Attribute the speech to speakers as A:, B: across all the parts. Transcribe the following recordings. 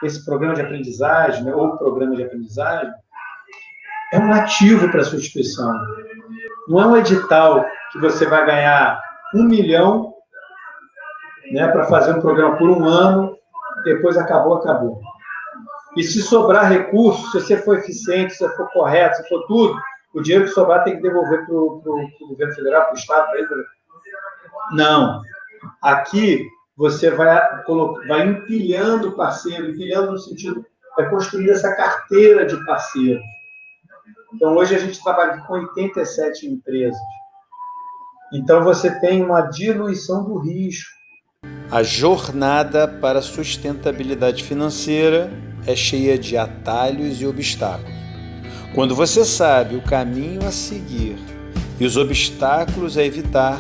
A: esse programa de aprendizagem, né, ou programa de aprendizagem, é um ativo para a sua instituição. Não é um edital que você vai ganhar 1 milhão, né, para fazer um programa por 1 ano, depois acabou. E se sobrar recurso, se você for eficiente, se você for correto, se for tudo, o dinheiro que sobrar tem que devolver para o governo federal, para o Estado, para ele. Não. Aqui você vai empilhando parceiro, empilhando no sentido, vai construir essa carteira de parceiros. Então, hoje a gente trabalha com 87 empresas. Então, você tem uma diluição do risco.
B: A jornada para a sustentabilidade financeira é cheia de atalhos e obstáculos. Quando você sabe o caminho a seguir e os obstáculos a evitar,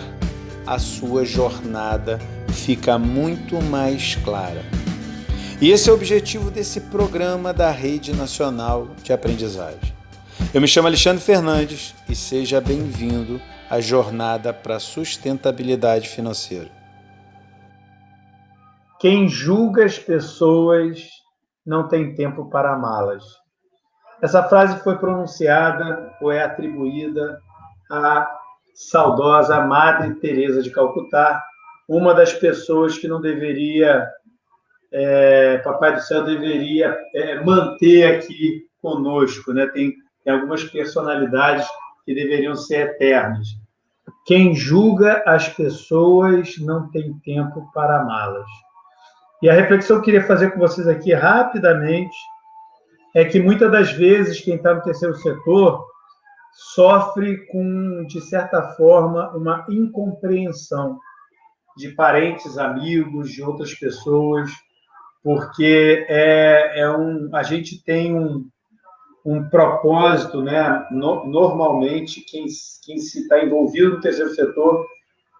B: a sua jornada fica muito mais clara. E esse é o objetivo desse programa da Rede Nacional de Aprendizagem. Eu me chamo Alexandre Fernandes e seja bem-vindo à jornada para a sustentabilidade financeira.
A: Quem julga as pessoas não tem tempo para amá-las. Essa frase foi pronunciada ou é atribuída à saudosa Madre Teresa de Calcutá, uma das pessoas que não deveria, Papai do Céu deveria manter aqui conosco, né? Tem algumas personalidades que deveriam ser eternas. Quem julga as pessoas não tem tempo para amá-las. E a reflexão que eu queria fazer com vocês aqui rapidamente é que muitas das vezes quem está no terceiro setor sofre com, de certa forma, uma incompreensão de parentes, amigos, de outras pessoas, porque a gente tem um propósito, né? Normalmente, quem se está envolvido no terceiro setor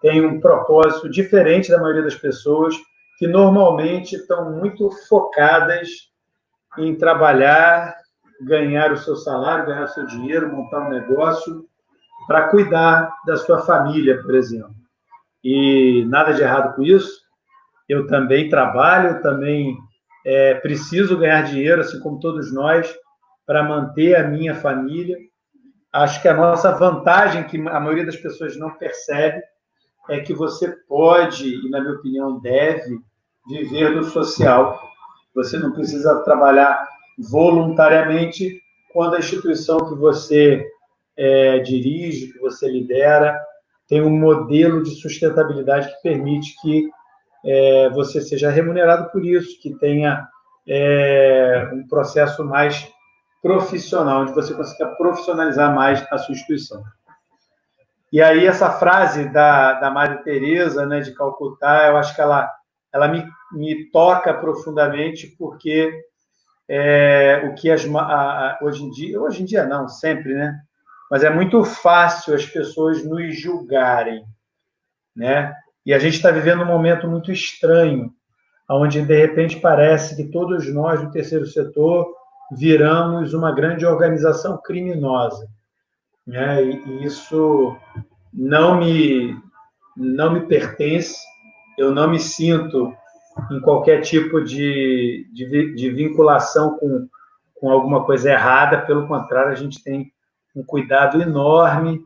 A: tem um propósito diferente da maioria das pessoas, que normalmente estão muito focadas em trabalhar, ganhar o seu salário, ganhar o seu dinheiro, montar um negócio para cuidar da sua família, por exemplo. E nada de errado com isso. Eu também trabalho, eu também preciso ganhar dinheiro, assim como todos nós, para manter a minha família. Acho que a nossa vantagem, que a maioria das pessoas não percebe, é que você pode, e na minha opinião deve, viver no social. Você não precisa trabalhar voluntariamente quando a instituição que você dirige, que você lidera, tem um modelo de sustentabilidade que permite que você seja remunerado por isso, que tenha um processo mais profissional, onde você consiga profissionalizar mais a sua instituição. E aí essa frase da Madre Teresa, né, de Calcutá, eu acho que ela me toca profundamente, porque o que hoje em dia não, sempre, né? Mas é muito fácil as pessoas nos julgarem, né? E a gente está vivendo um momento muito estranho, onde de repente parece que todos nós do terceiro setor viramos uma grande organização criminosa, né? E isso não me pertence. Eu não me sinto em qualquer tipo de vinculação com alguma coisa errada. Pelo contrário, a gente tem um cuidado enorme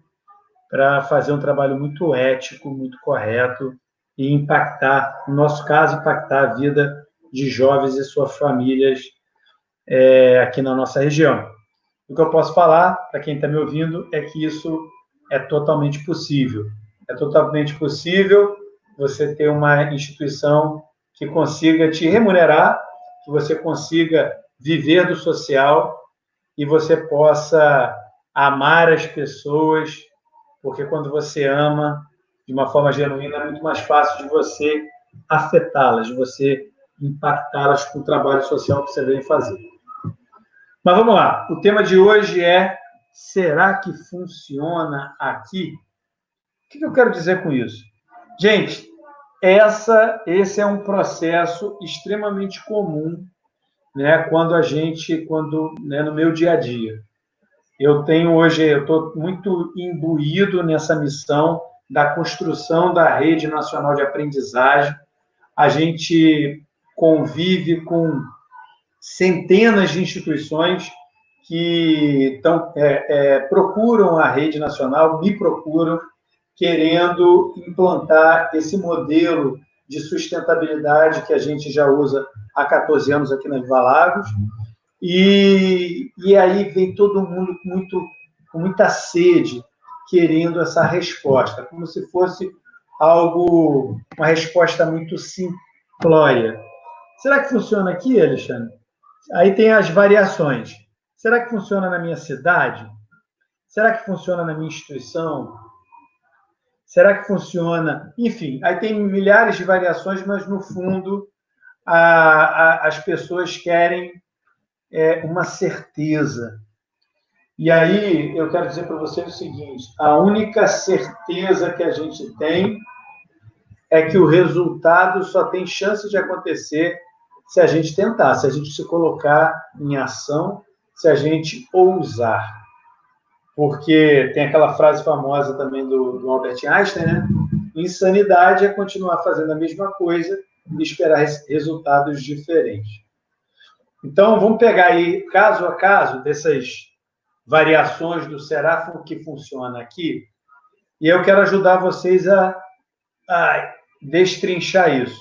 A: para fazer um trabalho muito ético, muito correto e impactar, no nosso caso, impactar a vida de jovens e suas famílias aqui na nossa região. O que eu posso falar, para quem está me ouvindo, é que isso é totalmente possível. É totalmente possível você ter uma instituição que consiga te remunerar, que você consiga viver do social e você possa amar as pessoas, porque quando você ama de uma forma genuína, é muito mais fácil de você afetá-las, de você impactá-las com o trabalho social que você vem fazer. Mas vamos lá, o tema de hoje é: será que funciona aqui? O que eu quero dizer com isso? Gente, esse é um processo extremamente comum, né, no meu dia a dia. Eu estou muito imbuído nessa missão da construção da Rede Nacional de Aprendizagem. A gente convive com centenas de instituições que procuram a rede nacional, me procuram, querendo implantar esse modelo de sustentabilidade que a gente já usa há 14 anos aqui na Viva Lagos. E aí vem todo mundo com muita sede, querendo essa resposta, como se fosse uma resposta muito simplória. Será que funciona aqui, Alexandre? Aí tem as variações. Será que funciona na minha cidade? Será que funciona na minha instituição? Será que funciona? Enfim, aí tem milhares de variações, mas, no fundo, as pessoas querem uma certeza. E aí eu quero dizer para vocês o seguinte: a única certeza que a gente tem é que o resultado só tem chance de acontecer se a gente tentar, se a gente se colocar em ação, se a gente ousar. Porque tem aquela frase famosa também do Albert Einstein, né? Insanidade é continuar fazendo a mesma coisa e esperar resultados diferentes. Então, vamos pegar aí, caso a caso, dessas variações do será que funciona aqui, e eu quero ajudar vocês a destrinchar isso.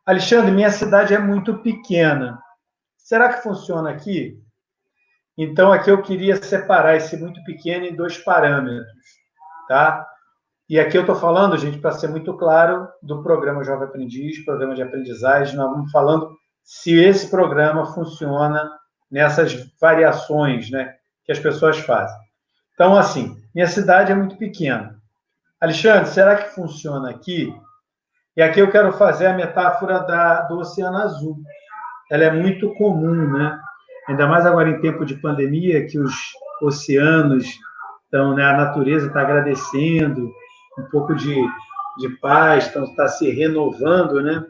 A: Alexandre, minha cidade é muito pequena. Será que funciona aqui? Então, aqui eu queria separar esse muito pequeno em 2 parâmetros, tá? E aqui eu estou falando, gente, para ser muito claro, do programa Jovem Aprendiz, programa de aprendizagem. Nós vamos falando se esse programa funciona nessas variações, né, que as pessoas fazem. Então, assim, minha cidade é muito pequena. Alexandre, será que funciona aqui? E aqui eu quero fazer a metáfora do Oceano Azul. Ela é muito comum, né? Ainda mais agora em tempo de pandemia, que os oceanos estão, né, a natureza está agradecendo, um pouco de paz, está se renovando, né?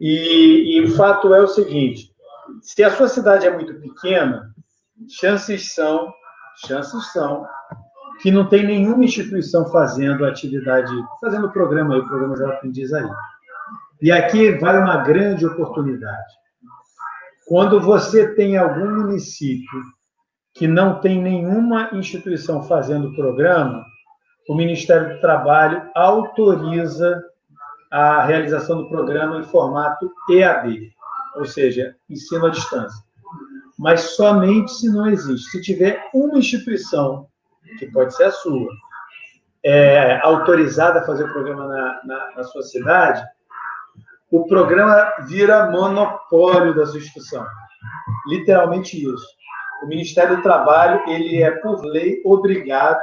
A: E o fato é o seguinte: se a sua cidade é muito pequena, chances são que não tem nenhuma instituição fazendo atividade, fazendo o programa Jovem Aprendiz aí. E aqui vai uma grande oportunidade. Quando você tem algum município que não tem nenhuma instituição fazendo o programa, o Ministério do Trabalho autoriza a realização do programa em formato EAD, ou seja, ensino à distância. Mas somente se não existe. Se tiver uma instituição, que pode ser a sua, autorizada a fazer o programa na sua cidade, o programa vira monopólio da sua instituição. Literalmente isso. O Ministério do Trabalho, ele é, por lei, obrigado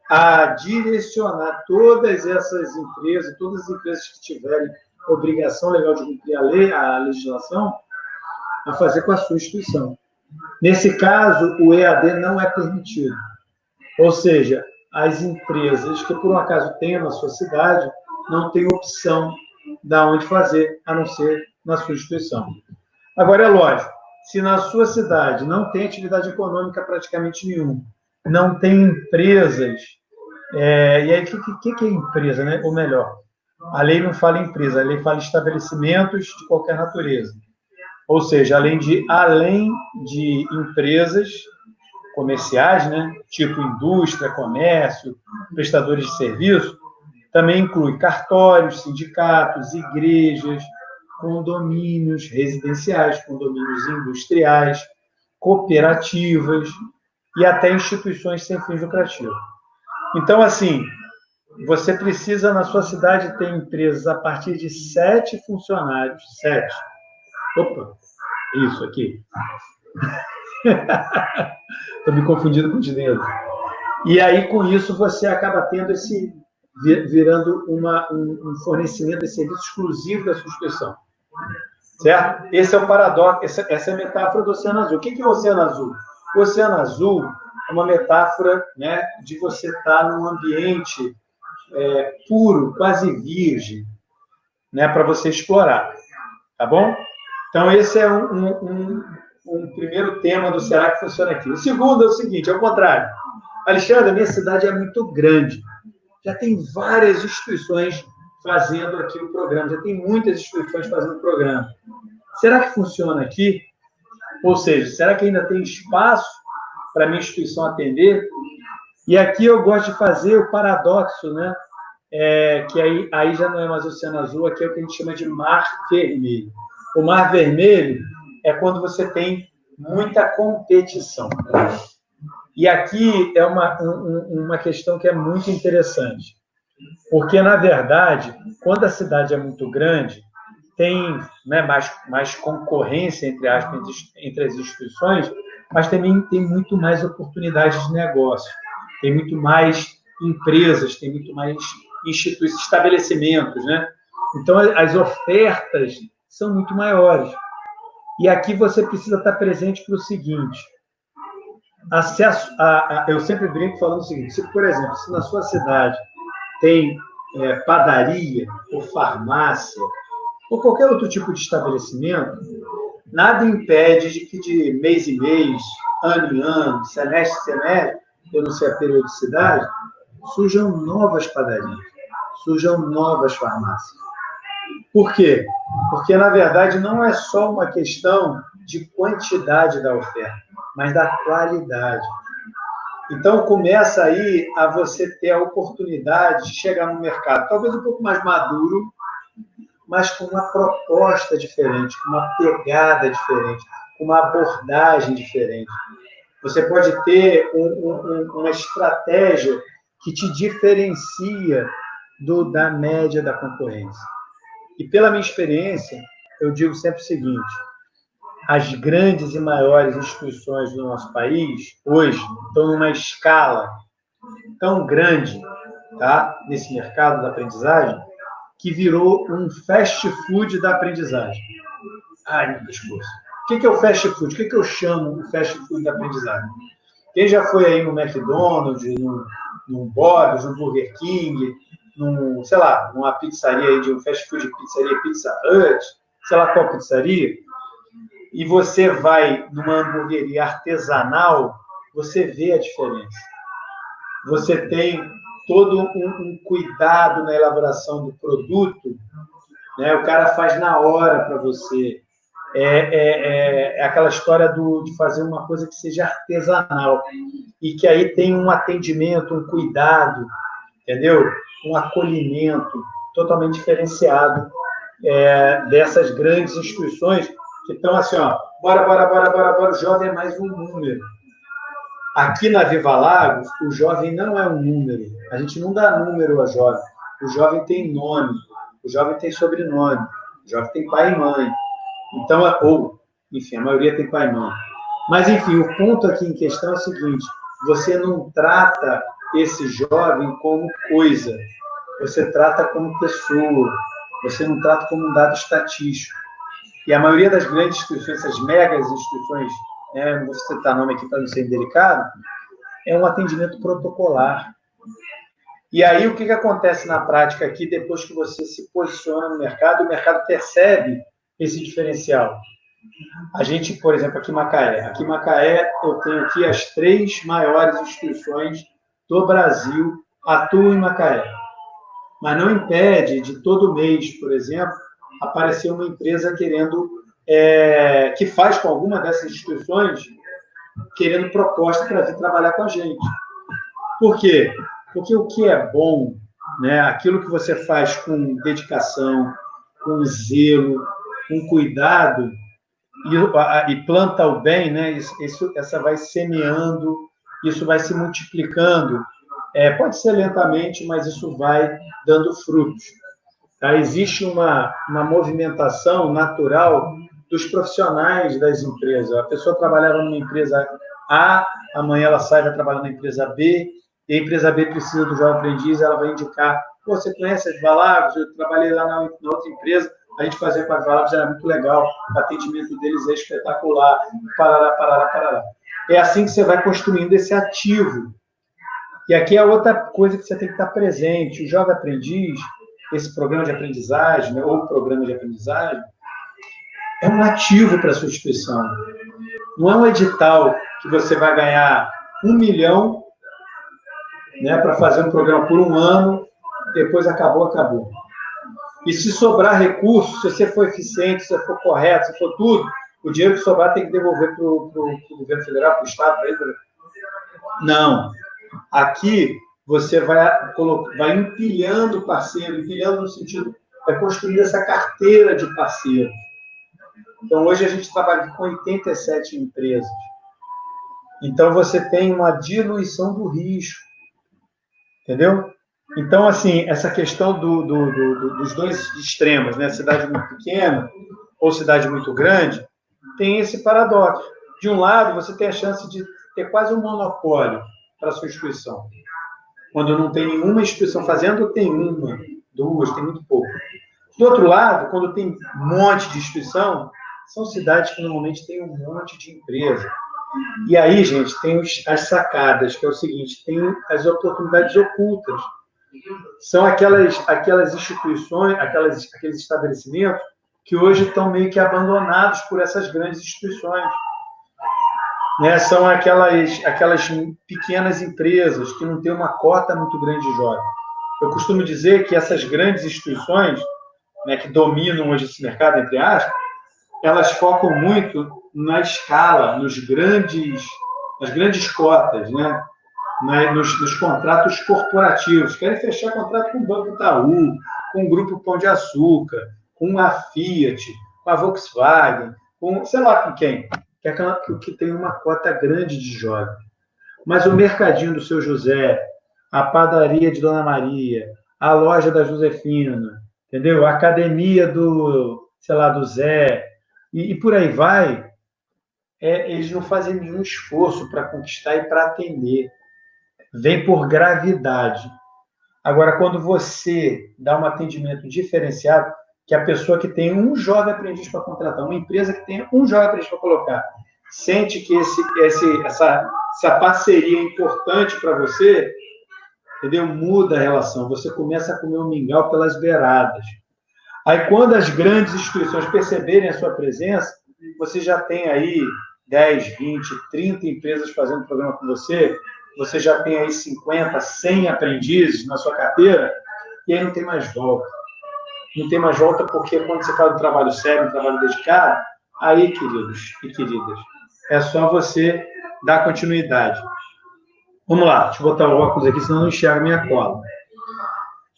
A: a direcionar todas essas empresas, todas as empresas que tiverem obrigação legal de cumprir a legislação, a fazer com a sua instituição. Nesse caso, o EAD não é permitido. Ou seja, as empresas que, por um acaso, tenham na sua cidade, não têm opção de onde fazer, a não ser na sua instituição. Agora, é lógico, se na sua cidade não tem atividade econômica praticamente nenhuma, não tem empresas, e aí o que é empresa, né? Ou melhor, a lei não fala empresa, a lei fala estabelecimentos de qualquer natureza. Ou seja, além de empresas comerciais, né? Tipo indústria, comércio, prestadores de serviço, também inclui cartórios, sindicatos, igrejas, condomínios residenciais, condomínios industriais, cooperativas e até instituições sem fins lucrativos. Então, assim, você precisa, na sua cidade, ter empresas a partir de 7 funcionários. 7. Opa, isso aqui. Estou me confundindo com o dinheiro. E aí, com isso, você acaba tendo virando um fornecimento de serviço exclusivo da sua instituição. Certo? Esse é o paradoxo, essa é a metáfora do Oceano Azul. O que é o Oceano Azul? O Oceano Azul é uma metáfora, né, de você estar num ambiente puro, quase virgem, né, para você explorar. Tá bom? Então, esse é um primeiro tema do Será que Funciona aqui. O segundo é o seguinte, é o contrário. Alexandre, a minha cidade é muito grande. Já tem várias instituições fazendo aqui o programa, já tem muitas instituições fazendo o programa. Será que funciona aqui? Ou seja, será que ainda tem espaço para a minha instituição atender? E aqui eu gosto de fazer o paradoxo, né? Que aí já não é mais oceano azul, aqui é o que a gente chama de mar vermelho. O mar vermelho é quando você tem muita competição. E aqui é uma questão que é muito interessante, porque, na verdade, quando a cidade é muito grande, tem, né, mais concorrência, entre aspas, entre as instituições, mas também tem muito mais oportunidades de negócio, tem muito mais empresas, tem muito mais instituições, estabelecimentos, né? Então, as ofertas são muito maiores. E aqui você precisa estar presente para o seguinte: acesso eu sempre brinco falando o seguinte: se, por exemplo, se na sua cidade tem padaria ou farmácia ou qualquer outro tipo de estabelecimento, nada impede de que de mês em mês, ano em ano, semestre em semestre, eu não sei a periodicidade, surjam novas padarias, surjam novas farmácias. Por quê? Porque, na verdade, não é só uma questão de quantidade da oferta, mas da qualidade. Então, começa aí a você ter a oportunidade de chegar no mercado, talvez um pouco mais maduro, mas com uma proposta diferente, com uma pegada diferente, com uma abordagem diferente. Você pode ter uma estratégia que te diferencia da média da concorrência. E pela minha experiência, eu digo sempre o seguinte: as grandes e maiores instituições do nosso país, hoje, estão numa escala tão grande, tá, nesse mercado da aprendizagem, que virou um fast food da aprendizagem. Ai, meu pescoço. O que é o fast food? O que eu chamo de fast food da aprendizagem? Quem já foi aí no McDonald's, num Bob's, no Burger King, sei lá, numa pizzaria aí de um fast food de pizzaria, Pizza Hut, sei lá qual pizzaria, e você vai numa hamburgueria artesanal, você vê a diferença. Você tem todo um cuidado na elaboração do produto, né? O cara faz na hora para você. É aquela história de fazer uma coisa que seja artesanal e que aí tem um atendimento, um cuidado, entendeu? Um acolhimento totalmente diferenciado dessas grandes instituições que estão assim, ó, bora, o jovem é mais um número. Aqui na Viva Lagos, o jovem não é um número. A gente não dá número ao jovem. O jovem tem nome, o jovem tem sobrenome, o jovem tem pai e mãe. Então, enfim, a maioria tem pai e mãe. Mas, enfim, o ponto aqui em questão é o seguinte: você não trata esse jovem como coisa, você trata como pessoa, você não trata como um dado estatístico. E a maioria das grandes instituições, essas megas instituições, não vou citar nome aqui para não ser indelicado, é um atendimento protocolar. E aí, o que acontece na prática aqui, depois que você se posiciona no mercado, o mercado percebe esse diferencial. A gente, por exemplo, aqui em Macaé, eu tenho aqui as 3 maiores instituições do Brasil atuam em Macaé. Mas não impede de todo mês, por exemplo, aparecer uma empresa querendo, que faz com alguma dessas instituições, querendo proposta para vir trabalhar com a gente. Por quê? Porque o que é bom, né, aquilo que você faz com dedicação, com zelo, com cuidado, e planta o bem, né, essa vai semeando, isso vai se multiplicando. Pode ser lentamente, mas isso vai dando frutos. Tá? Existe uma movimentação natural dos profissionais das empresas. A pessoa trabalhava numa empresa A, amanhã ela sai e vai trabalhar na empresa B, e a empresa B precisa do jovem aprendiz, ela vai indicar: pô, você conhece as Viva Lagos? Eu trabalhei lá na outra empresa, a gente fazia com as Viva Lagos, era muito legal, o atendimento deles é espetacular, parará. É assim que você vai construindo esse ativo. E aqui é outra coisa que você tem que estar presente. O jovem aprendiz, esse programa de aprendizagem, né, ou programa de aprendizagem, é um ativo para a sua instituição. Não é um edital que você vai ganhar 1 milhão, né, para fazer um programa por 1 ano, depois acabou. E se sobrar recurso, se você for eficiente, se você for correto, se for tudo, o dinheiro que sobrar tem que devolver para o governo federal, para o Estado, para ele. Não. Aqui você vai empilhando parceiro, empilhando no sentido, vai construir essa carteira de parceiros. Então, hoje a gente trabalha com 87 empresas. Então, você tem uma diluição do risco. Entendeu? Então, assim, essa questão dos dois extremos, né? Cidade muito pequena ou cidade muito grande, tem esse paradoxo. De um lado, você tem a chance de ter quase um monopólio para a sua instituição. Quando não tem nenhuma instituição fazendo, tem uma, duas, tem muito pouco. Do outro lado, quando tem um monte de instituição, são cidades que normalmente têm um monte de empresa. E aí, gente, tem as sacadas, que é o seguinte, tem as oportunidades ocultas. São aquelas instituições, aqueles estabelecimentos que hoje estão meio que abandonados por essas grandes instituições. Né? São aquelas pequenas empresas que não têm uma cota muito grande de jovens. Eu costumo dizer que essas grandes instituições, né, que dominam hoje esse mercado, entre aspas, elas focam muito na escala, nas grandes cotas, né? Nos contratos corporativos. Querem fechar contrato com o Banco Itaú, com o Grupo Pão de Açúcar, com a Fiat, com a Volkswagen, com sei lá com quem. Que tem uma cota grande de jovens. Mas o mercadinho do Seu José, a padaria de Dona Maria, a loja da Josefina, entendeu? A academia do Zé, e por aí vai, eles não fazem nenhum esforço para conquistar e para atender. Vem por gravidade. Agora, quando você dá um atendimento diferenciado, que a pessoa que tem um jovem aprendiz para contratar, uma empresa que tem um jovem aprendiz para colocar, sente que essa parceria é importante para você, entendeu? Muda a relação. Você começa a comer um mingau pelas beiradas. Aí, quando as grandes instituições perceberem a sua presença, você já tem aí 10, 20, 30 empresas fazendo programa com você, você já tem aí 50, 100 aprendizes na sua carteira, e aí não tem mais volta. Não tem mais volta porque quando você faz um trabalho sério, um trabalho dedicado, aí, queridos e queridas, é só você dar continuidade. Vamos lá, deixa eu botar o óculos aqui, senão eu não enxergo a minha cola.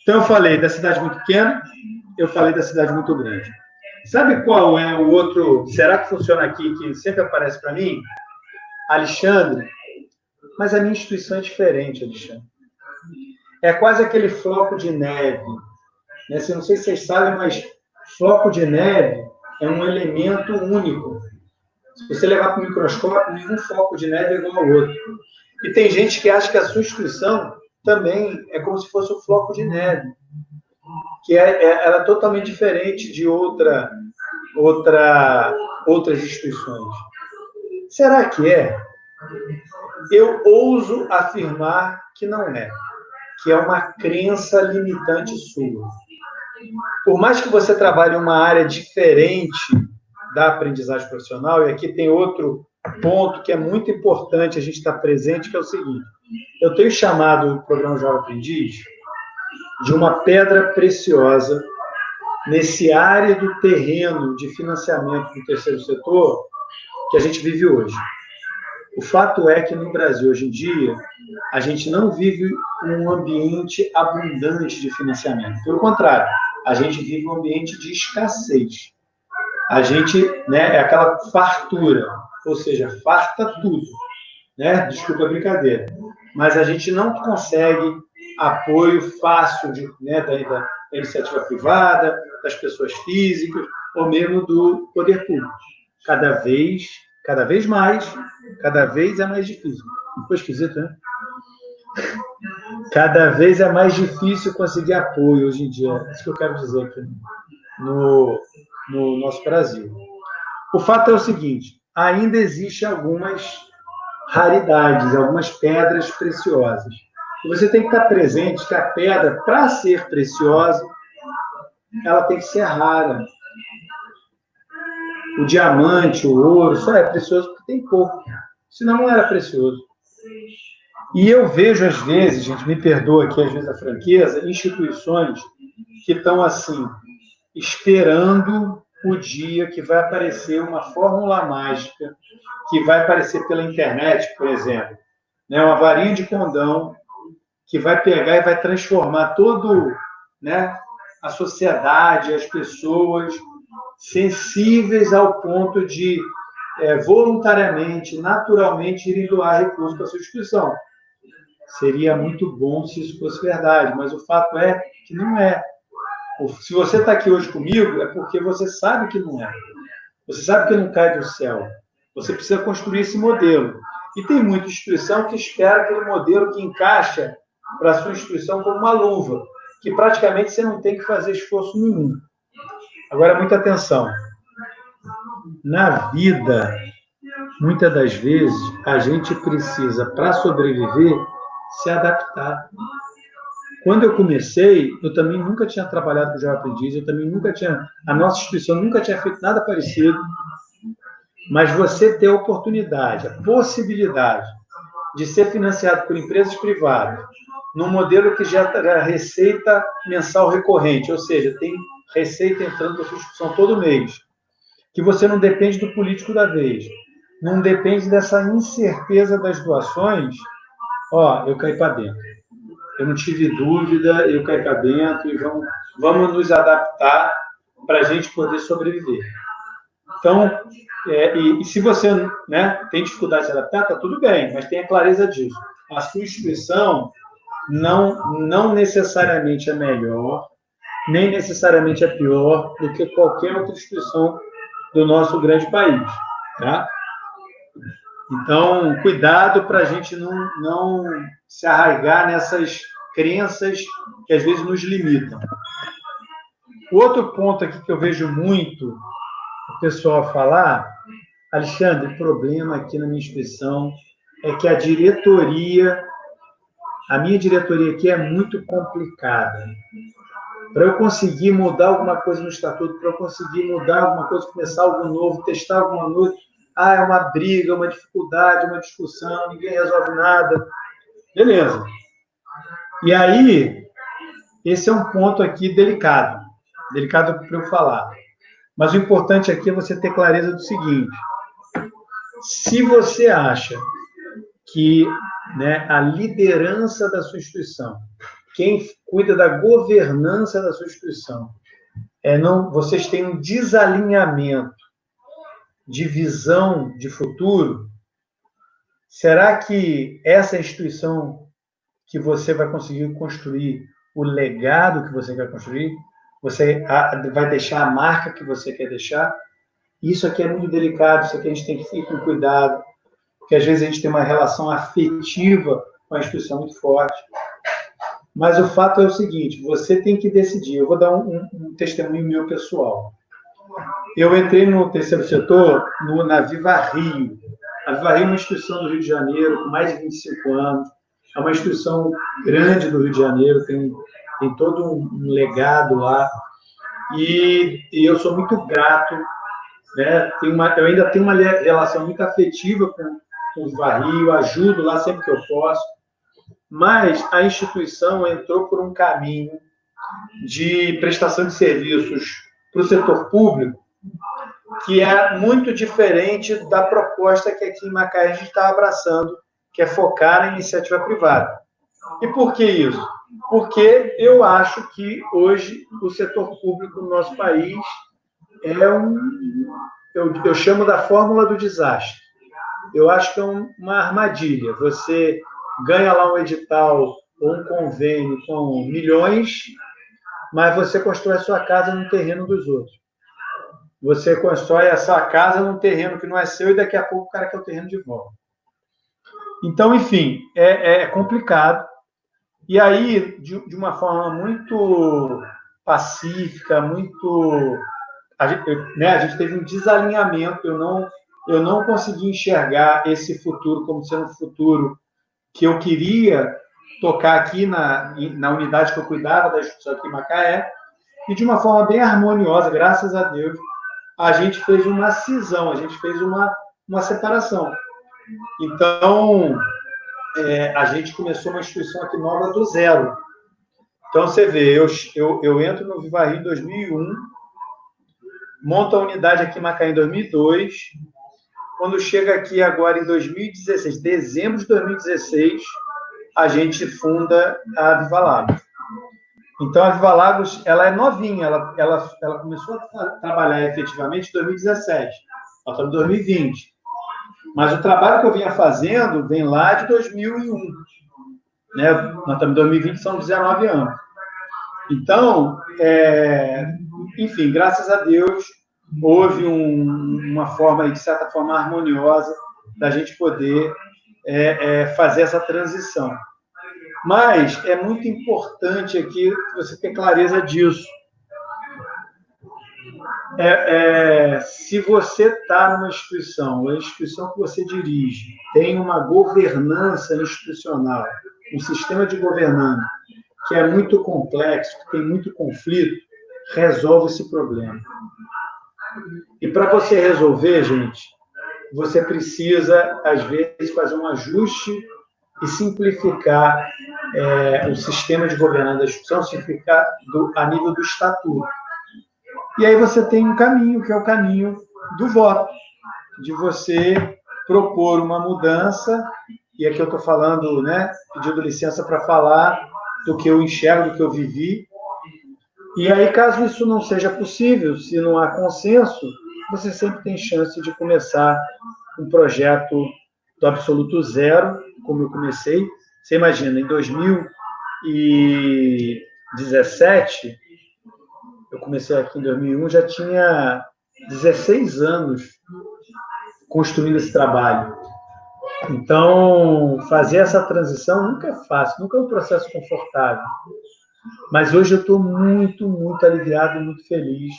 A: Então, eu falei da cidade muito pequena, eu falei da cidade muito grande. Sabe qual é o outro, será que funciona aqui, que sempre aparece para mim? Alexandre. Mas a minha instituição é diferente, Alexandre. É quase aquele floco de neve. Né? Não sei se vocês sabem, mas floco de neve é um elemento único. Se você levar para o microscópio, nenhum floco de neve é igual ao outro. E tem gente que acha que a sua instituição também é como se fosse um floco de neve, que ela é totalmente diferente de outras instituições. Será que é? Eu ouso afirmar que não é, que é uma crença limitante sua. Por mais que você trabalhe em uma área diferente da aprendizagem profissional, e aqui tem outro ponto que é muito importante a gente estar presente, que é o seguinte: eu tenho chamado o programa Jovem Aprendiz de uma pedra preciosa nesse árido terreno de financiamento do terceiro setor que a gente vive hoje. O fato é que no Brasil, hoje em dia, a gente não vive um ambiente abundante de financiamento. Pelo contrário, a gente vive um ambiente de escassez. A gente, né, é aquela fartura, ou seja, farta tudo. Né? Desculpa a brincadeira. Mas a gente não consegue apoio fácil da iniciativa privada, das pessoas físicas, ou mesmo do poder público. Cada vez mais, cada vez é mais difícil. Não foi esquisito, né? Cada vez é mais difícil conseguir apoio hoje em dia. É isso que eu quero dizer aqui no nosso Brasil. O fato é o seguinte: ainda existem algumas raridades, algumas pedras preciosas. E você tem que estar presente que a pedra, para ser preciosa, ela tem que ser rara. O diamante, o ouro, só é precioso porque tem pouco. Senão não era precioso. E eu vejo, às vezes, gente, me perdoa aqui, às vezes, a franqueza, instituições que estão, assim, esperando o dia que vai aparecer uma fórmula mágica, que vai aparecer pela internet, por exemplo, né, uma varinha de condão que vai pegar e vai transformar todo, né, a sociedade, as pessoas sensíveis ao ponto de voluntariamente, naturalmente, irem doar recursos para a sua instituição. Seria muito bom se isso fosse verdade, mas o fato é que não é. Se você está aqui hoje comigo, é porque você sabe que não é. Você sabe que não cai do céu. Você precisa construir esse modelo. E tem muita instituição que espera aquele modelo que encaixa para a sua instituição como uma luva, que praticamente você não tem que fazer esforço nenhum. Agora, muita atenção. Na vida, muitas das vezes, a gente precisa, para sobreviver, se adaptar. Quando eu comecei, eu também nunca tinha trabalhado com Jovem Aprendiz, a nossa instituição nunca tinha feito nada parecido, mas você ter a oportunidade, a possibilidade de ser financiado por empresas privadas, num modelo que gera receita mensal recorrente, ou seja, tem receita entrando para a sua instituição todo mês, que você não depende do político da vez, não depende dessa incerteza das doações, eu caí para dentro. Eu não tive dúvida, eu caí para dentro e vamos nos adaptar para a gente poder sobreviver. Então, e se você, né, tem dificuldade de se adaptar, está tudo bem, mas tenha clareza disso. A sua instituição não necessariamente é melhor, nem necessariamente é pior do que qualquer outra instituição do nosso grande país. Tá? Então, cuidado para a gente não se arraigar nessas crenças que às vezes nos limitam. O outro ponto aqui que eu vejo muito o pessoal falar, Alexandre, o problema aqui na minha instituição é que a minha diretoria aqui é muito complicada. Para eu conseguir mudar alguma coisa no estatuto, para eu conseguir mudar alguma coisa, começar algo novo, testar alguma coisa, é uma briga, uma dificuldade, uma discussão, ninguém resolve nada. Beleza. E aí, esse é um ponto aqui delicado para eu falar. Mas o importante aqui é você ter clareza do seguinte: se você acha que, né, a liderança da sua instituição, quem cuida da governança da sua instituição, vocês têm um desalinhamento de visão de futuro, será que essa instituição que você vai conseguir construir, o legado que você quer construir, você vai deixar a marca que você quer deixar? Isso aqui é muito delicado, isso aqui a gente tem que ir com cuidado, porque às vezes a gente tem uma relação afetiva com a instituição muito forte. Mas o fato é o seguinte, você tem que decidir. Eu vou dar um testemunho meu pessoal. Eu entrei no terceiro setor na Viva Rio. A Viva Rio é uma instituição do Rio de Janeiro, com mais de 25 anos. É uma instituição grande do Rio de Janeiro, tem todo um legado lá. E eu sou muito grato, né? Eu ainda tenho uma relação muito afetiva com o Viva Rio, ajudo lá sempre que eu posso. Mas a instituição entrou por um caminho de prestação de serviços para o setor público que é muito diferente da proposta que aqui em Macaé a gente está abraçando, que é focar na iniciativa privada. E por que isso? Porque eu acho que hoje o setor público no nosso país eu chamo da fórmula do desastre. Eu acho que é uma armadilha. Você ganha lá um edital ou um convênio com milhões, mas você constrói a sua casa no terreno dos outros. Você constrói a sua casa num terreno que não é seu e daqui a pouco o cara quer o terreno de volta. Então, enfim, é complicado. E aí, de uma forma muito pacífica, a gente teve um desalinhamento. Eu não consegui enxergar esse futuro como sendo um futuro que eu queria tocar aqui na unidade que eu cuidava da instituição aqui em Macaé, e de uma forma bem harmoniosa, graças a Deus, a gente fez uma cisão, a gente fez uma separação. Então, a gente começou uma instituição aqui nova do zero. Então, você vê, eu entro no Viva Rio em 2001, monta a unidade aqui em Macaé em 2002. Quando chega aqui agora em 2016, dezembro de 2016, a gente funda a Viva Lagos. Então, a Viva Lagos, ela é novinha, ela começou a trabalhar efetivamente em 2017, nós estamos em 2020. Mas o trabalho que eu vinha fazendo vem lá de 2001. Né? Nós estamos em 2020, são 19 anos. Então, enfim, graças a Deus, houve uma forma, de certa forma, harmoniosa da gente poder fazer essa transição. Mas é muito importante aqui você ter clareza disso. Se você está numa instituição, a instituição que você dirige tem uma governança institucional, um sistema de governança que é muito complexo, que tem muito conflito, resolve esse problema. E para você resolver, gente, você precisa, às vezes, fazer um ajuste e simplificar o sistema de governança da instituição, simplificar a nível do estatuto. E aí você tem um caminho, que é o caminho do voto, de você propor uma mudança, e aqui eu estou falando, né, pedindo licença para falar do que eu enxergo, do que eu vivi. E aí, caso isso não seja possível, se não há consenso, você sempre tem chance de começar um projeto do absoluto zero, como eu comecei. Você imagina, em 2017, eu comecei aqui em 2001, já tinha 16 anos construindo esse trabalho. Então, fazer essa transição nunca é fácil, nunca é um processo confortável. Mas hoje eu estou muito, muito aliviado, muito feliz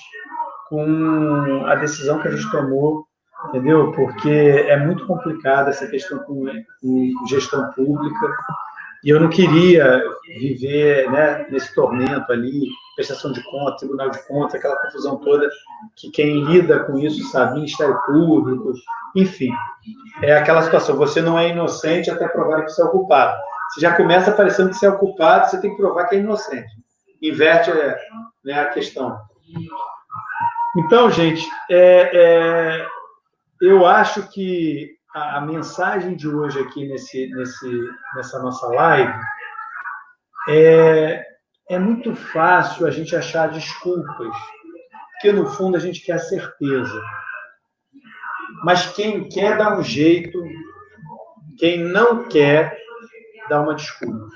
A: com a decisão que a gente tomou, entendeu? Porque é muito complicada essa questão com gestão pública, e eu não queria viver, né, nesse tormento ali, prestação de contas, tribunal de contas, aquela confusão toda, que quem lida com isso sabe, Ministério Público, enfim. É aquela situação, você não é inocente até provar que você é o culpado. Você já começa parecendo que você é o culpado, você tem que provar que é inocente. Inverte, né, a questão. Então, gente, eu acho que a mensagem de hoje aqui nessa nossa live é muito fácil a gente achar desculpas, porque, no fundo, a gente quer certeza. Mas quem quer dá um jeito, quem não quer dá uma desculpa.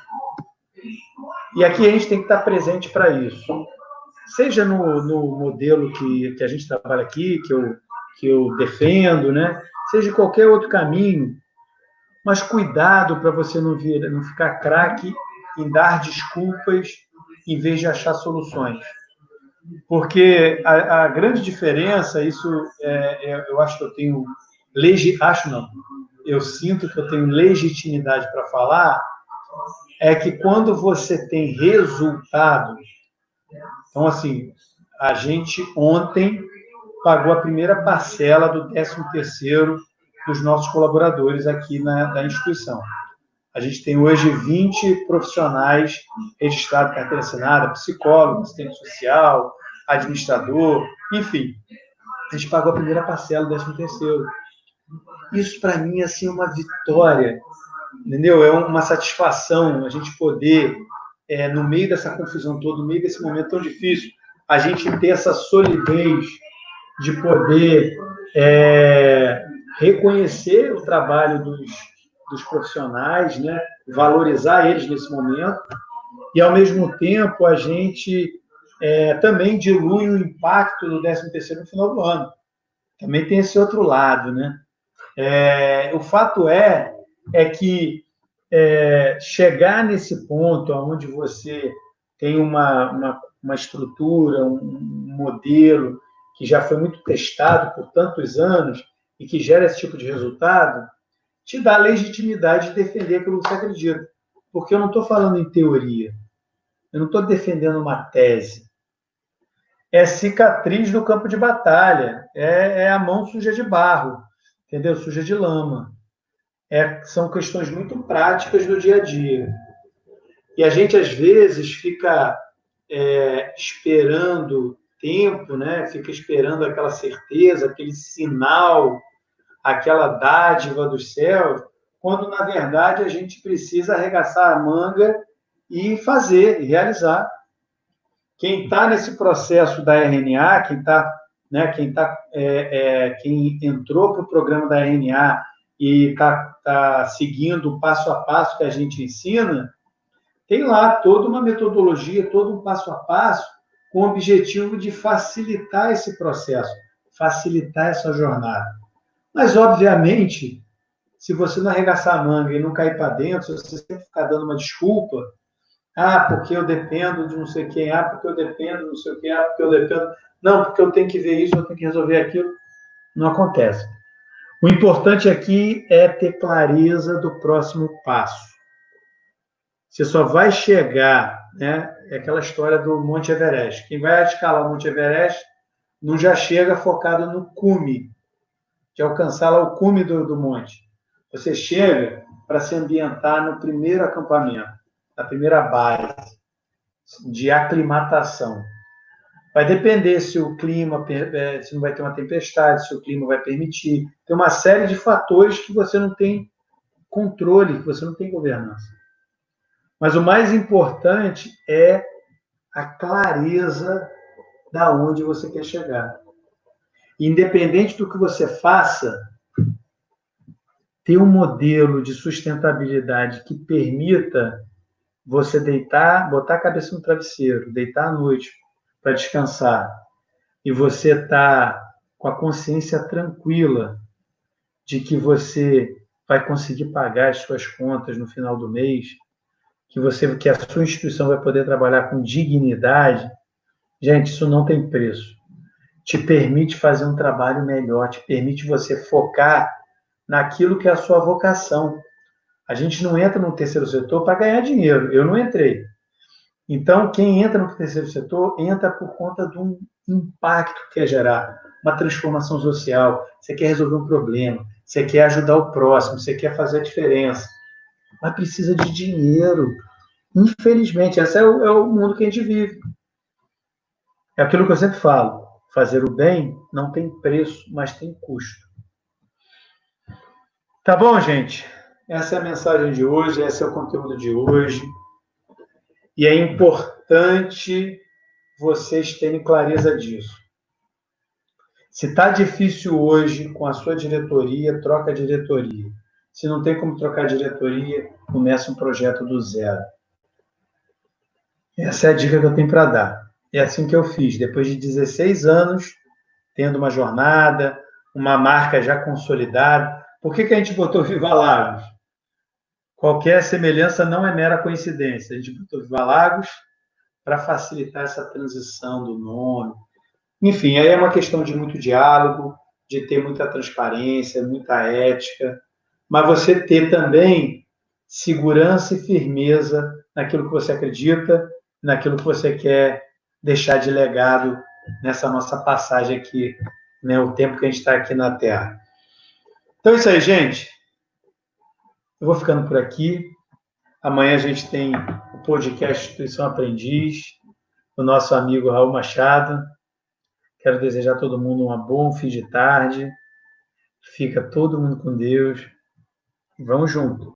A: E aqui a gente tem que estar presente para isso. Seja no modelo que a gente trabalha aqui, que eu defendo, né? Seja qualquer outro caminho, mas cuidado para você não ficar craque em dar desculpas em vez de achar soluções. Porque a grande diferença, isso eu acho que eu tenho... eu sinto que eu tenho legitimidade para falar, é que quando você tem resultado... Então, assim, a gente ontem pagou a primeira parcela do 13º dos nossos colaboradores aqui da instituição. A gente tem hoje 20 profissionais registrados em carteira assinada, psicólogo, assistente social, administrador, enfim. A gente pagou a primeira parcela do 13º. Isso, para mim, é assim, uma vitória, entendeu? É uma satisfação a gente poder, no meio dessa confusão toda, no meio desse momento tão difícil, a gente ter essa solidez de poder reconhecer o trabalho dos profissionais, né? Valorizar eles nesse momento, e, ao mesmo tempo, a gente também dilui o impacto do 13º no final do ano. Também tem esse outro lado, né? O fato é que chegar nesse ponto onde você tem uma estrutura, um modelo que já foi muito testado por tantos anos e que gera esse tipo de resultado, te dá legitimidade de defender aquilo que você acredita. Porque eu não estou falando em teoria, eu não estou defendendo uma tese. É cicatriz do campo de batalha, é a mão suja de barro, entendeu? Suja de lama. São questões muito práticas do dia a dia. E a gente, às vezes, fica esperando tempo, né? Fica esperando aquela certeza, aquele sinal, aquela dádiva dos céus, quando, na verdade, a gente precisa arregaçar a manga e fazer, e realizar. Quem está nesse processo da RNA, quem entrou para o programa da RNA e está seguindo o passo a passo que a gente ensina, tem lá toda uma metodologia, todo um passo a passo, com o objetivo de facilitar esse processo, facilitar essa jornada. Mas, obviamente, se você não arregaçar a manga e não cair para dentro, se você sempre ficar dando uma desculpa, porque eu dependo de não sei quem, porque eu dependo de não sei o quê, porque eu dependo... Não, porque eu tenho que ver isso, eu tenho que resolver aquilo. Não acontece. O importante aqui é ter clareza do próximo passo. Você só vai chegar, né? É aquela história do Monte Everest. Quem vai escalar o Monte Everest não já chega focado no cume, de alcançar lá o cume do monte. Você chega para se ambientar no primeiro acampamento, na primeira base de aclimatação. Vai depender se o clima, se não vai ter uma tempestade, se o clima vai permitir. Tem uma série de fatores que você não tem controle, que você não tem governança. Mas o mais importante é a clareza da onde você quer chegar. Independente do que você faça, ter um modelo de sustentabilidade que permita você deitar, botar a cabeça no travesseiro, deitar à noite para descansar, e você está com a consciência tranquila de que você vai conseguir pagar as suas contas no final do mês, que a sua instituição vai poder trabalhar com dignidade, gente, isso não tem preço. Te permite fazer um trabalho melhor, te permite você focar naquilo que é a sua vocação. A gente não entra no terceiro setor para ganhar dinheiro. Eu não entrei. Então, quem entra no terceiro setor, entra por conta de um impacto que quer gerar, uma transformação social. Você quer resolver um problema, você quer ajudar o próximo, você quer fazer a diferença. Mas precisa de dinheiro. Infelizmente, esse é o mundo que a gente vive. É aquilo que eu sempre falo. Fazer o bem não tem preço, mas tem custo. Tá bom, gente? Essa é a mensagem de hoje, esse é o conteúdo de hoje. E é importante vocês terem clareza disso. Se está difícil hoje com a sua diretoria, troca a diretoria. Se não tem como trocar a diretoria, começa um projeto do zero. Essa é a dica que eu tenho para dar. É assim que eu fiz. Depois de 16 anos, tendo uma jornada, uma marca já consolidada. Por que a gente botou Viva Lagos? Qualquer semelhança não é mera coincidência. A gente botou Viva Lagos para facilitar essa transição do nome. Enfim, aí é uma questão de muito diálogo, de ter muita transparência, muita ética, mas você ter também segurança e firmeza naquilo que você acredita, naquilo que você quer deixar de legado nessa nossa passagem aqui, né, o tempo que a gente está aqui na Terra. Então é isso aí, gente. Eu vou ficando por aqui. Amanhã a gente tem o podcast Instituição Aprendiz, o nosso amigo Raul Machado. Quero desejar a todo mundo um bom fim de tarde. Fica todo mundo com Deus. Vamos junto.